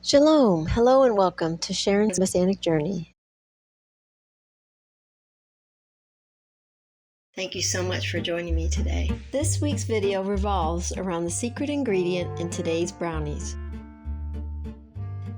Shalom, hello and welcome to Sharon's Messianic Journey. Thank you so much for joining me today. This week's video revolves around the secret ingredient in today's brownies.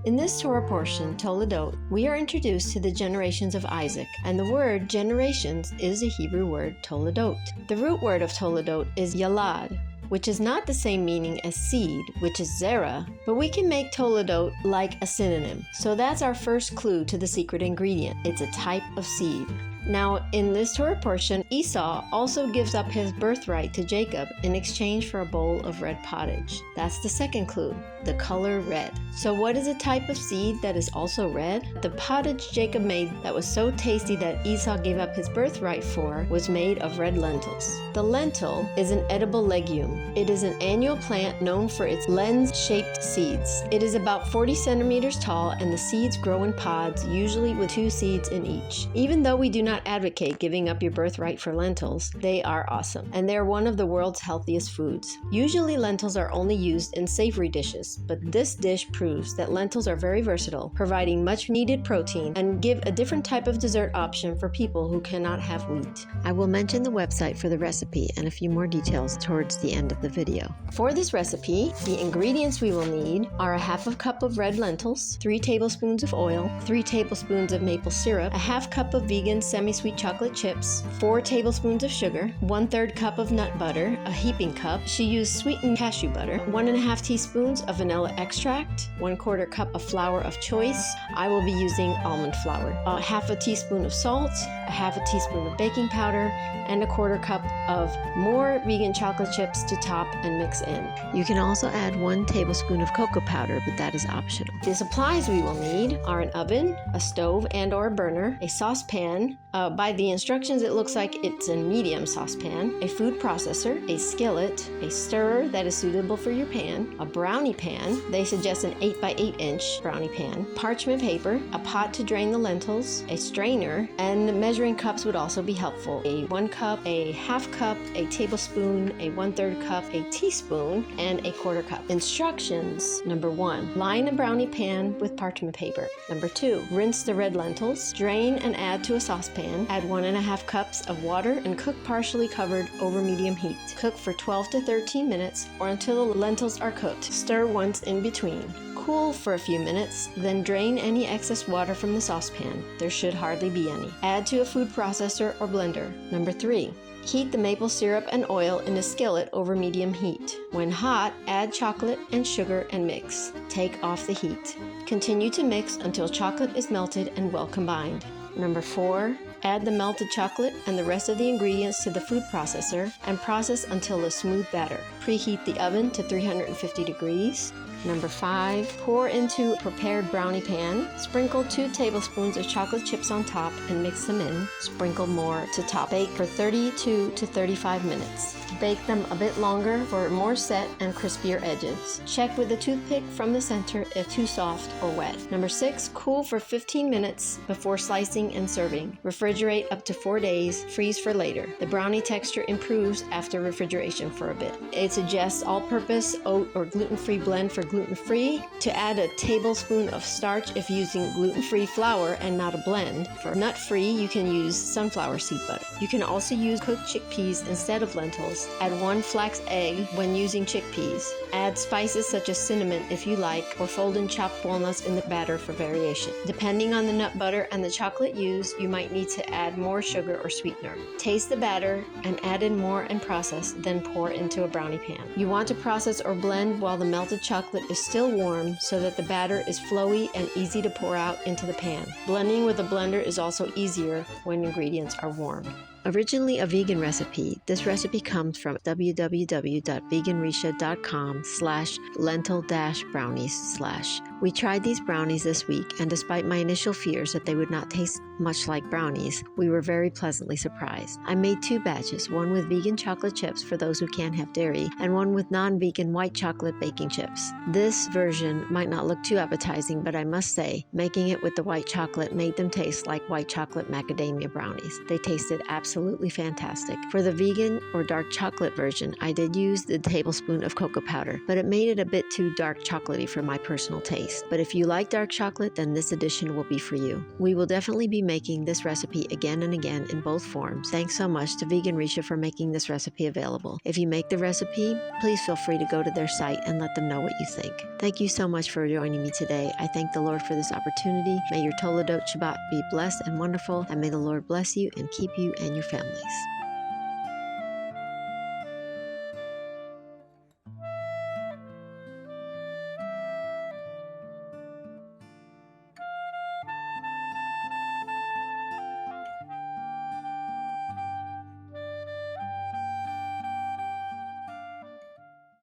In this Torah portion, Toledot, we are introduced to the generations of Isaac, and the word generations is a Hebrew word Toledot. The root word of Toledot is yalad, which is not the same meaning as seed, which is zera, but we can make Toledot like a synonym. So that's our first clue to the secret ingredient. It's a type of seed. Now, in this Torah portion, Esau also gives up his birthright to Jacob in exchange for a bowl of red pottage. That's the second clue, the color red. So what is a type of seed that is also red? The pottage Jacob made that was so tasty that Esau gave up his birthright for was made of red lentils. The lentil is an edible legume. It is an annual plant known for its lens-shaped seeds. It is about 40 centimeters tall, and the seeds grow in pods, usually with 2 seeds in each. Even though we do not advocate giving up your birthright for lentils, they are awesome, and they're one of the world's healthiest foods. Usually lentils are only used in savory dishes, but this dish proves that lentils are very versatile, providing much needed protein, and give a different type of dessert option for people who cannot have wheat. I will mention the website for the recipe and a few more details towards the end of the video. For this recipe, the ingredients we will need are a half cup of red lentils, 3 tablespoons of oil, 3 tablespoons of maple syrup, a half cup of vegan semi-sweet chocolate chips, 4 tablespoons of sugar, 1/3 cup of nut butter, a heaping cup. She used sweetened cashew butter, 1½ teaspoons of vanilla extract, 1/4 cup of flour of choice. I will be using almond flour, half a teaspoon of salt, a half a teaspoon of baking powder, and 1/4 cup of more vegan chocolate chips to top and mix in. You can also add 1 tablespoon of cocoa powder, but that is optional. The supplies we will need are an oven, a stove and or a burner, a saucepan. By the instructions, it looks like it's a medium saucepan, a food processor, a skillet, a stirrer that is suitable for your pan, a brownie pan. They suggest an 8 by 8 inch brownie pan, parchment paper, a pot to drain the lentils, a strainer, and measuring cups would also be helpful. A 1 cup, a half cup, a tablespoon, a 1/3 cup, a teaspoon, and a 1/4 cup. Instructions: number 1, line a brownie pan with parchment paper. Number 2, rinse the red lentils, drain and add to a saucepan. Add 1½ cups of water and cook partially covered over medium heat. Cook for 12 to 13 minutes or until the lentils are cooked. Stir once in between. Cool for a few minutes, then drain any excess water from the saucepan. There should hardly be any. Add to a food processor or blender. Number 3, heat the maple syrup and oil in a skillet over medium heat. When hot, add chocolate and sugar and mix. Take off the heat. Continue to mix until chocolate is melted and well combined. Number 4, add the melted chocolate and the rest of the ingredients to the food processor and process until a smooth batter. Preheat the oven to 350 degrees. Number 5, pour into a prepared brownie pan. Sprinkle 2 tablespoons of chocolate chips on top and mix them in. Sprinkle more to top. Bake for 32 to 35 minutes. Bake them a bit longer for more set and crispier edges. Check with a toothpick from the center if too soft or wet. Number 6, cool for 15 minutes before slicing and serving. Refrigerate up to 4 days. Freeze for later. The brownie texture improves after refrigeration for a bit. It suggests all-purpose oat or gluten-free blend for gluten-free. To add a tablespoon of starch if using gluten-free flour and not a blend. For nut-free, you can use sunflower seed butter. You can also use cooked chickpeas instead of lentils. Add 1 flax egg when using chickpeas. Add spices such as cinnamon if you like, or fold in chopped walnuts in the batter for variation. Depending on the nut butter and the chocolate used, you might need to add more sugar or sweetener. Taste the batter and add in more and process, then pour into a brownie pan. You want to process or blend while the melted chocolate is still warm so that the batter is flowy and easy to pour out into the pan. Blending with a blender is also easier when ingredients are warm. Originally a vegan recipe, this recipe comes from www.veganrisha.com/lentil-brownies/. We tried these brownies this week, and despite my initial fears that they would not taste much like brownies, we were very pleasantly surprised. I made 2 batches, one with vegan chocolate chips for those who can't have dairy, and one with non-vegan white chocolate baking chips. This version might not look too appetizing, but I must say, making it with the white chocolate made them taste like white chocolate macadamia brownies. They tasted absolutely fantastic. For the vegan or dark chocolate version, I did use the tablespoon of cocoa powder, but it made it a bit too dark chocolatey for my personal taste. taste. But if you like dark chocolate, then this edition will be for you. We will definitely be making this recipe again and again in both forms. Thanks so much to Vegan Risha for making this recipe available. If you make the recipe, please feel free to go to their site and let them know what you think. Thank you so much for joining me today. I thank the Lord for this opportunity. May your Toledot Shabbat be blessed and wonderful, and may the Lord bless you and keep you and your families.